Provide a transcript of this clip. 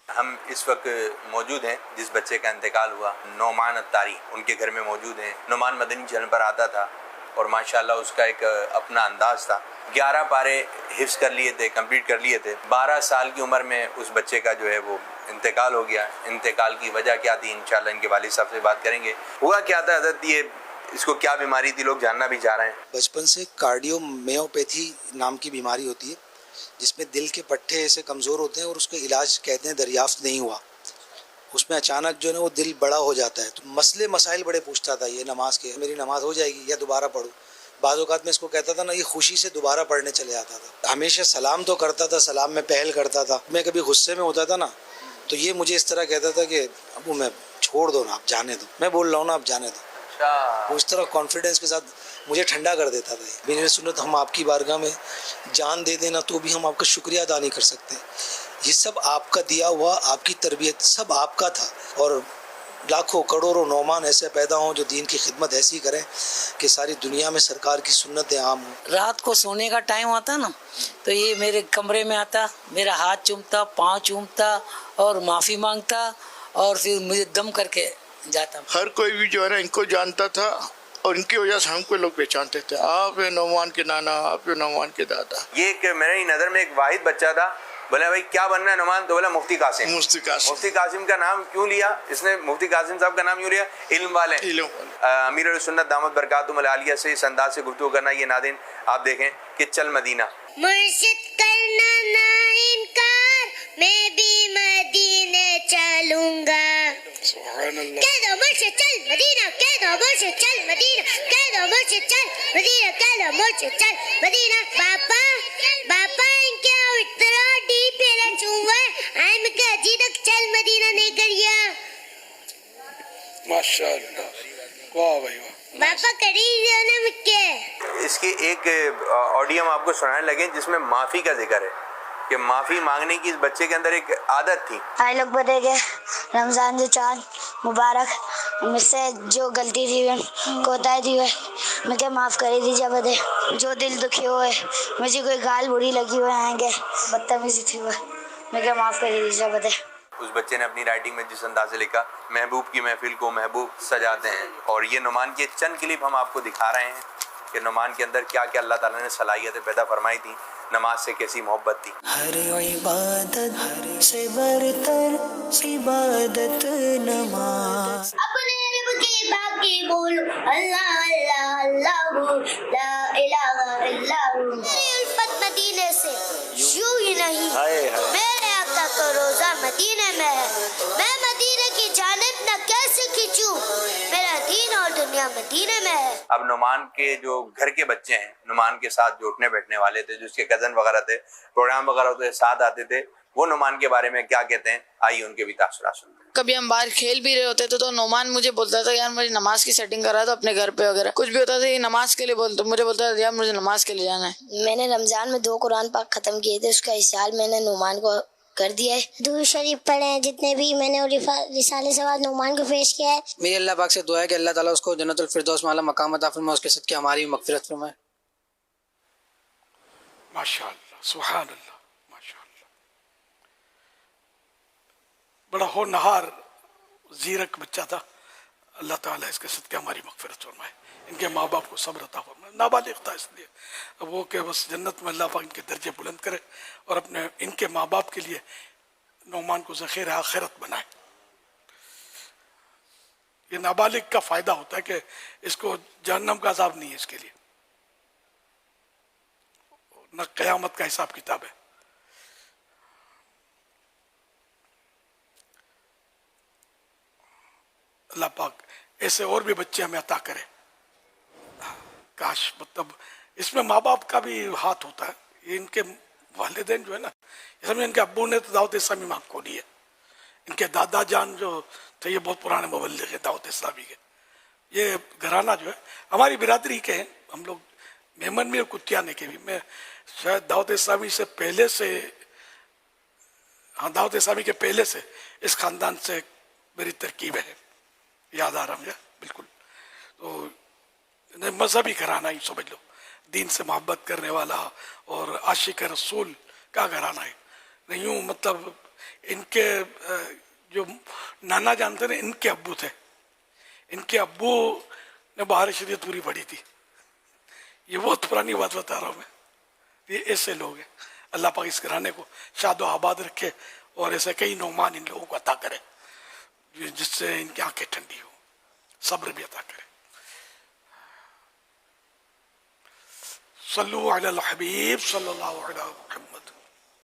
ہم اس وقت موجود ہیں جس بچے کا انتقال ہوا، نعمان الطاری، ان کے گھر میں موجود ہیں۔ نعمان مدنی چینل پر آتا تھا اور ماشاءاللہ اس کا ایک اپنا انداز تھا۔ 11 پارے حفظ کر لیے تھے، کمپلیٹ کر لیے تھے۔ 12 سال کی عمر میں اس بچے کا جو ہے وہ انتقال ہو گیا۔ انتقال کی وجہ کیا تھی، انشاءاللہ ان کے والد صاحب سے بات کریں گے۔ ہوا کیا تھا حضرت، یہ اس کو کیا بیماری تھی، لوگ جاننا بھی چاہ رہے ہیں۔ بچپن سے کارڈیو میوپیتھی نام کی بیماری ہوتی ہے، جس میں دل کے پٹھے ایسے کمزور ہوتے ہیں اور اس کا علاج کہتے ہیں دریافت نہیں ہوا۔ اس میں اچانک جو ہے نا وہ دل بڑا ہو جاتا ہے، تو مسائل بڑے پوچھتا تھا، یہ نماز کے میری نماز ہو جائے گی یا دوبارہ پڑھوں۔ بعض اوقات میں اس کو کہتا تھا نا، یہ خوشی سے دوبارہ پڑھنے چلے آتا تھا۔ ہمیشہ سلام تو کرتا تھا، سلام میں پہل کرتا تھا۔ میں کبھی غصے میں ہوتا تھا نا تو یہ مجھے اس طرح کہتا تھا کہ ابو میں چھوڑ دو نا، آپ جانے دو، میں بول رہا ہوں نا آپ جانے دو۔ وہ اس طرح کانفیڈنس کے ساتھ مجھے ٹھنڈا کر دیتا تھا۔ میری سنت، ہم آپ کی بارگاہ میں جان دے دینا تو بھی ہم آپ کا شکریہ ادا نہیں کر سکتے۔ یہ سب آپ کا دیا ہوا، آپ کی تربیت سب آپ کا تھا، اور لاکھوں کروڑوں نعمان ایسے پیدا ہوں جو دین کی خدمت ایسی کریں کہ ساری دنیا میں سرکار کی سنتیں عام ہوں۔ رات کو سونے کا ٹائم آتا نا تو یہ میرے کمرے میں آتا، میرا ہاتھ چومتا، پاؤں چومتا اور معافی مانگتا اور پھر مجھے دم کر کے جاتا۔ ہر کوئی بھی جو ہے نا ان کو جانتا تھا، اور ان کی وجہ سے ہم کو لوگ پہچانتے تھے، آپ نعمان کے نانا، آپ نعمان کے دادا۔ یہ ایک میری نظر میں ایک واحد بچہ تھا، بولا بھائی کیا بننا ہے نعمان، تو بولا مفتی قاسم۔ مفتی قاسم کا نام کیوں لیا اس نے، مفتی قاسم صاحب کا نام کیوں لیا؟ علم والے۔ امیر السنت دامت برکاتہم العالیہ سے اس انداز سے گفتگو کرنا، یہ ناظرین آپ دیکھیں کہ چل مدینہ، مرشد کرنا نہ انکار، میں بھی مدینے چلوں گا۔ کہہ دو مرشد چل مدینہ، کہہ دو مرشد چل مدینہ، کہہ دو مرشد چل مدینہ، کہہ دو مرشد چل مدینہ۔ باپا ان کے اترا ڈی پیرا چونگا آئی میں کہ جی تک چل مدینہ نہیں کریا۔ ماشاءاللہ، واہ بھائی واہ۔ باپا کری نا مکے۔ اس کی ایک آڈیو ہم آپ کو سنانے لگے جس میں معافی کا ذکر ہے کہ معافی مانگنے کی اس بچے کے اندر ایک عادت تھی۔ آئی لوگ بدے گئے رمضان جو چاند مبارک، مجھ سے جو غلطی تھی کوتاہی تھی مجھے معاف کر دیجیے بدے۔ جو دل دکھی ہوئے، مجھے کوئی گال بری لگی ہوئے آئیں گے، بدتمیزی تھی ہوئے، مجھے معاف کر دیجیے بدے۔ اس بچے نے اپنی رائٹنگ میں جس انداز سے لکھا، محبوب کی محفل کو محبوب سجاتے ہیں، اور یہ نعمان کی چند کلپ ہم آپ کو دکھا رہے ہیں کہ نعمان کے اندر کیا کیا اللہ تعالیٰ نے صلاحیتیں پیدا فرمائی تھی، نماز سے کیسی محبت تھی۔ ہر عبادت سے برتر عبادت نماز۔ اپنے رب کی باقی بولو اللہ اللہ اللہ لا الہ الا ہو۔ میری الفت مدینے سے یوں ہی نہیں، میرے آقا کا روزہ مدینے میں ہے، میں مدینے کی جانب نہ کیسے کھینچوں، میرا دین اور دنیا مدینے میں ہے۔ اب نعمان کے جو گھر کے بچے ہیں، نعمان کے ساتھ جو اٹھنے بیٹھنے والے تھے، جو اس کے کزن وغیرہ تھے، پروگرام وغیرہ ہوتے ساتھ آتے تھے، وہ نعمان کے بارے میں کیا کہتے ہیں، آئیے ان کے بھی تاثرات سنتے ہیں۔ کبھی ہم باہر کھیل بھی رہے ہوتے تھے تو نعمان مجھے بولتا تھا یار مجھے نماز کی سیٹنگ کرا دو اپنے گھر پہ وغیرہ، کچھ بھی ہوتا تھا یہ نماز کے لیے مجھے بولتا تھا یار مجھے نماز کے لیے جانا ہے۔ میں نے رمضان میں 2 قرآن پاک ختم کیے تھے، اس کا اشعار میں نے نعمان کو کر دیا ہے۔ درود شریف پڑھے ہیں جتنے بھی میں نے رسالے سواد نعمان کو پیش کیا ہے۔ میری اللہ پاک سے دعا ہے کہ اللہ تعالیٰ اس کو جنت الفردوس میں اعلیٰ مقام عطا فرمائے، اس کے صدقے ہماری مغفرت فرمائے۔ ماشاءاللہ، سبحان اللہ، ماشاءاللہ۔ بڑا ہونہار زیرک بچہ تھا، اللہ تعالیٰ اس کے صدقے ہماری مغفرت فرمائے، ان کے ماں باپ کو صبر عطا فرمائے۔ نابالغ تھا اس لیے اب وہ کہ بس جنت میں اللہ پاک ان کے درجے بلند کرے اور اپنے ان کے ماں باپ کے لیے نعمان کو ذخیر آخرت بنائے۔ یہ نابالغ کا فائدہ ہوتا ہے کہ اس کو جہنم کا عذاب نہیں ہے اس کے لیے، نہ قیامت کا حساب کتاب ہے۔ اللہ پاک ایسے اور بھی بچے ہمیں عطا کرے، کاش مطلب اس میں ماں باپ کا بھی ہاتھ ہوتا ہے۔ یہ ان کے والدین جو ہے نا، اس میں ان کے ابو نے تو دعوت اسلامی ماں کھولی ہے، ان کے دادا جان جو تھے یہ بہت پرانے مبلغ ہیں دعوت اسلامی کے۔ یہ گھرانہ جو ہے ہماری برادری کے ہیں، ہم لوگ میمن میں اور کتیانے کے بھی، میں شاید دعوت اسلامی سے پہلے سے، ہاں دعوت اسلامی کے پہلے سے اس خاندان سے میری ترکیب ہے، یاد آ رہا مجھے بالکل۔ تو مذہبی گھرانہ ہی سمجھ لو، دین سے محبت کرنے والا اور عاشق رسول کا گھرانہ ہے۔ نہیں یوں مطلب ان کے جو نانا جانتے ہیں ان کے ابو تھے, ان کے ابو نے بہار شریعت پوری پڑھی تھی. یہ بہت پرانی بات بتا رہا ہوں میں. یہ ایسے لوگ ہیں. اللہ پاک اس گھرانے کو شاد و آباد رکھے اور ایسے کئی نعمان ان لوگوں کو عطا کرے جس سے ان کی آنکھیں ٹھنڈی ہو, صبر بھی عطا کرے. صلو علی الحبیب صلی اللہ علیہ وسلم.